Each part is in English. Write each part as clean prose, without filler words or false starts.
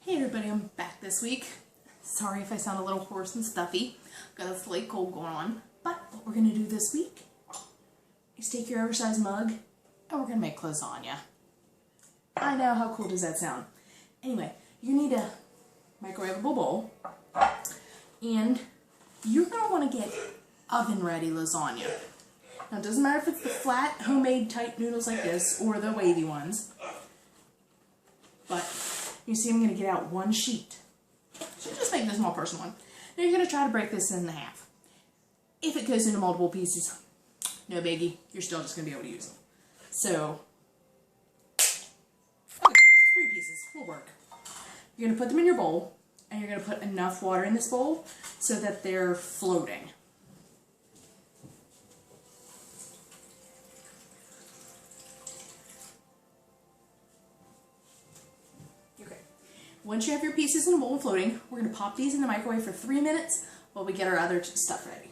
Hey everybody, I'm back this week. Sorry if I sound a little hoarse and stuffy. I've got a slight cold going on. But what we're going to do this week is take your oversized mug and we're going to make lasagna. I know, how cool does that sound? Anyway, you need a microwavable bowl and you're going to want to get oven ready lasagna. Now it doesn't matter if it's the flat homemade type noodles like this or the wavy ones. But you see I'm going to get out one sheet. So just make this more personal one. Now you're going to try to break this in half. If it goes into multiple pieces, no biggie. You're still just going to be able to use them. So, okay, 3 pieces will work. You're going to put them in your bowl, and you're going to put enough water in this bowl so that they're floating. Once you have your pieces in the bowl and floating, we're going to pop these in the microwave for 3 minutes while we get our other stuff ready.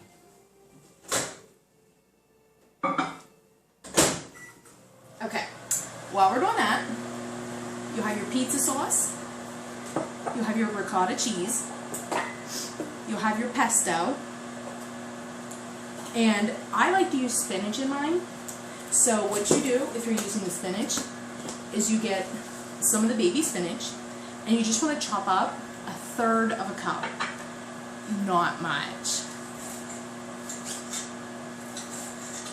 Okay, while we're doing that, you have your pizza sauce, you have your ricotta cheese, you'll have your pesto, and I like to use spinach in mine. So what you do if you're using the spinach is you get some of the baby spinach, and you just want to chop up 1/3 of a cup. Not much.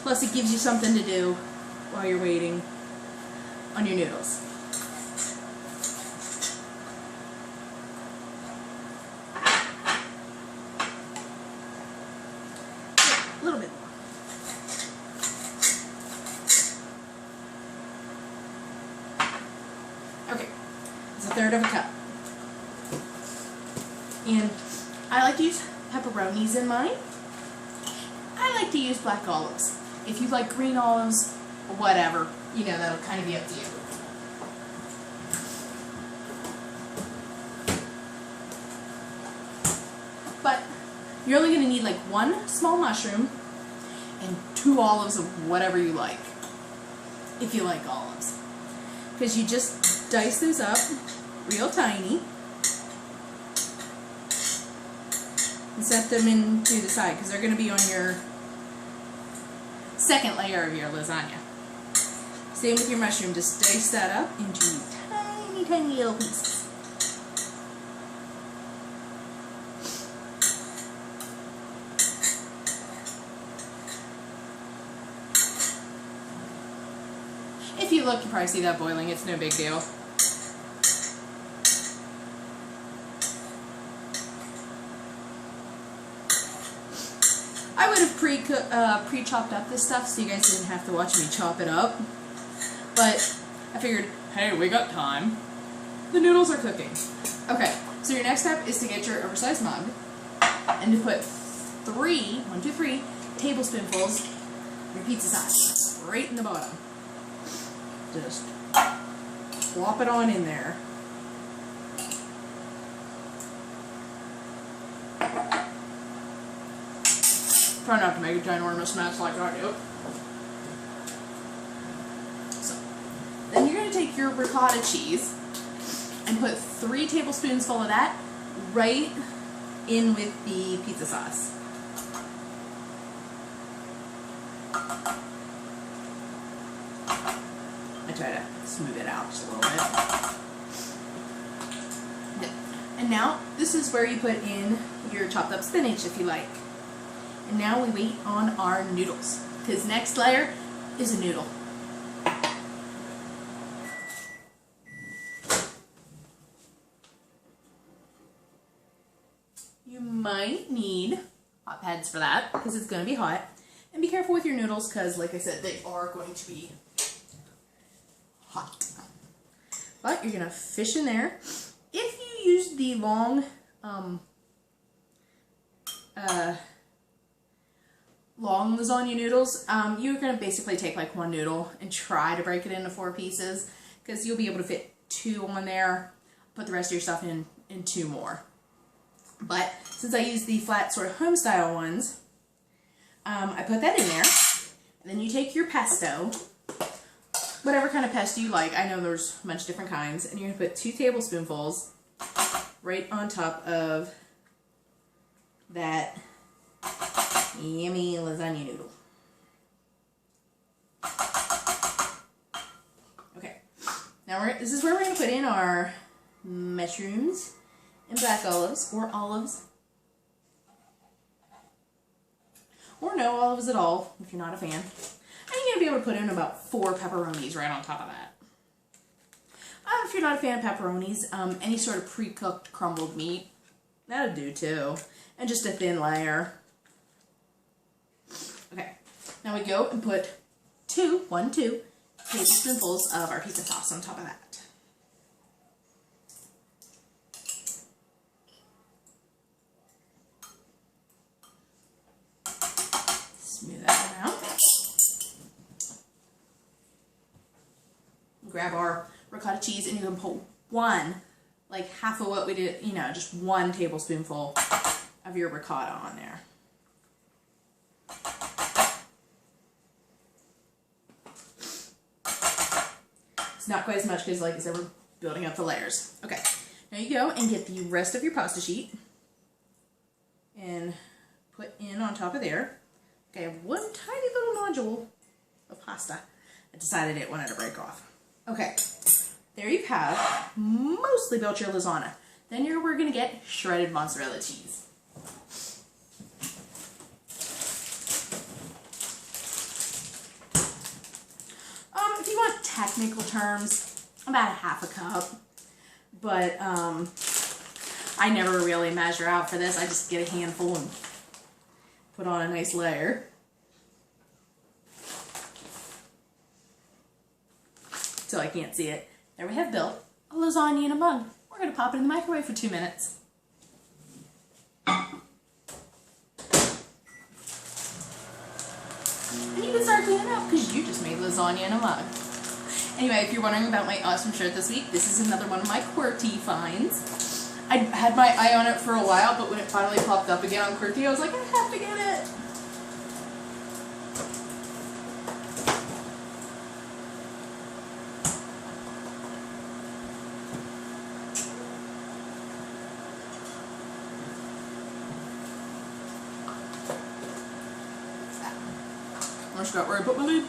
Plus it gives you something to do while you're waiting on your noodles. A little bit more. Okay. It's 1/3 of a cup. And I like to use pepperonis in mine. I like to use black olives. If you like green olives, whatever, you know, that'll kind of be up to you. But you're only going to need like 1 small mushroom and 2 olives of whatever you like, if you like olives. Because you just dice those up real tiny and set them into the side because they're going to be on your second layer of your lasagna. Same with your mushroom, just dice that up into tiny, tiny little pieces. If you look, you probably see that boiling. It's no big deal. I would have pre-chopped up this stuff so you guys didn't have to watch me chop it up. But I figured, hey, we got time. The noodles are cooking. Okay, so your next step is to get your oversized mug and to put 1, 2, 3 tablespoonfuls of your pizza sauce right in the bottom. Just plop it on in there. Try not to make a ginormous mess like I do. So, then you're going to take your ricotta cheese and put 3 tablespoons full of that right in with the pizza sauce. I try to smooth it out just a little bit. And now, this is where you put in your chopped up spinach if you like. And now we wait on our noodles, because next layer is a noodle. You might need hot pads for that, because it's going to be hot. And be careful with your noodles, because like I said, they are going to be hot. But you're going to fish in there. If you use the long, long lasagna noodles, you're going to basically take like 1 noodle and try to break it into 4 pieces, because you'll be able to fit 2 on there, put the rest of your stuff in 2 more. But since I use the flat sort of home style ones, I put that in there, and then you take your pesto, whatever kind of pesto you like. I know there's a bunch of different kinds, and you're going to put 2 tablespoonfuls right on top of that yummy lasagna noodle. Okay, now this is where we're going to put in our mushrooms and black olives, or olives, or no olives at all if you're not a fan. And you're going to be able to put in about 4 pepperonis right on top of that. If you're not a fan of pepperonis, any sort of pre-cooked crumbled meat, that'll do too. And just a thin layer. Okay, now we go and put 2 tablespoonfuls of our pizza sauce on top of that. Smooth that around. Grab our ricotta cheese and you can put one, like half of what we did, you know, just 1 tablespoonful of your ricotta on there. It's not quite as much because, like I said, we're building up the layers. Okay, now you go and get the rest of your pasta sheet and put in on top of there. Okay, I have one tiny little nodule of pasta. I decided it wanted to break off. Okay, there you have mostly built your lasagna. Then we're going to get shredded mozzarella cheese. If you want technical terms, about a half a cup. But I never really measure out for this. I just get a handful and put on a nice layer. So I can't see it. There we have built a lasagna in a mug. We're going to pop it in the microwave for 2 minutes. And you can start cleaning up because you just made lasagna in a mug. Anyway, if you're wondering about my awesome shirt this week, this is another one of my QWERTY finds. I had my eye on it for a while, but when it finally popped up again on QWERTY, I was like, I have to get it. I just got where I put my lid.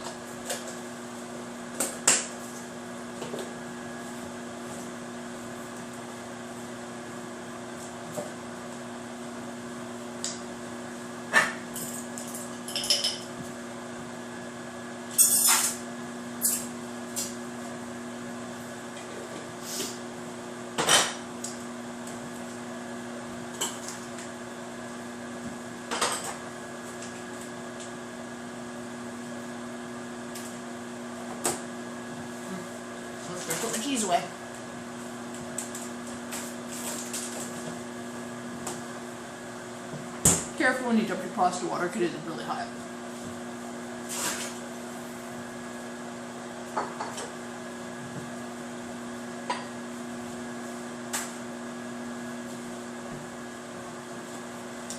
Put my cheese away. Careful when you dump your pasta water because it is really hot.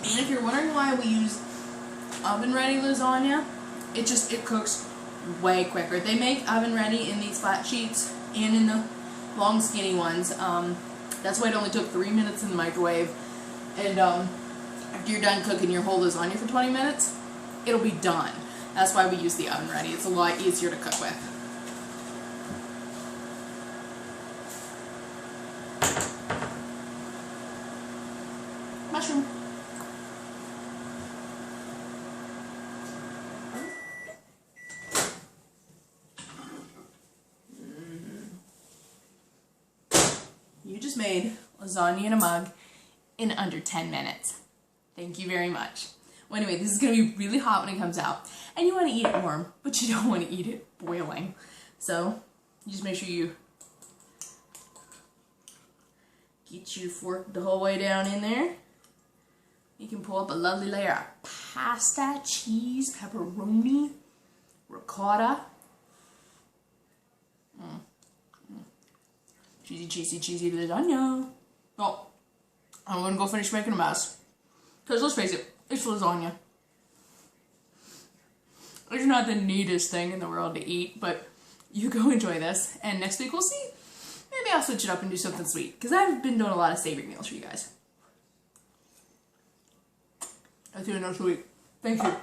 And if you're wondering why we use oven ready lasagna, it cooks way quicker. They make oven ready in these flat sheets and in the long skinny ones. That's why it only took 3 minutes in the microwave. And after you're done cooking your whole lasagna for 20 minutes, it'll be done. That's why we use the oven ready. It's a lot easier to cook with. Mushroom. You just made lasagna in a mug in under 10 minutes. Thank you very much. Well, anyway, this is going to be really hot when it comes out. And you want to eat it warm, but you don't want to eat it boiling. So, you just make sure you get your fork the whole way down in there. You can pull up a lovely layer of pasta, cheese, pepperoni, ricotta. Cheesy, cheesy, cheesy lasagna. Well, I'm going to go finish making a mess. Because let's face it, it's lasagna. It's not the neatest thing in the world to eat, but you go enjoy this. And next week we'll see maybe I'll switch it up and do something sweet, because I've been doing a lot of savory meals for you guys. I'll see you next week. Thank you.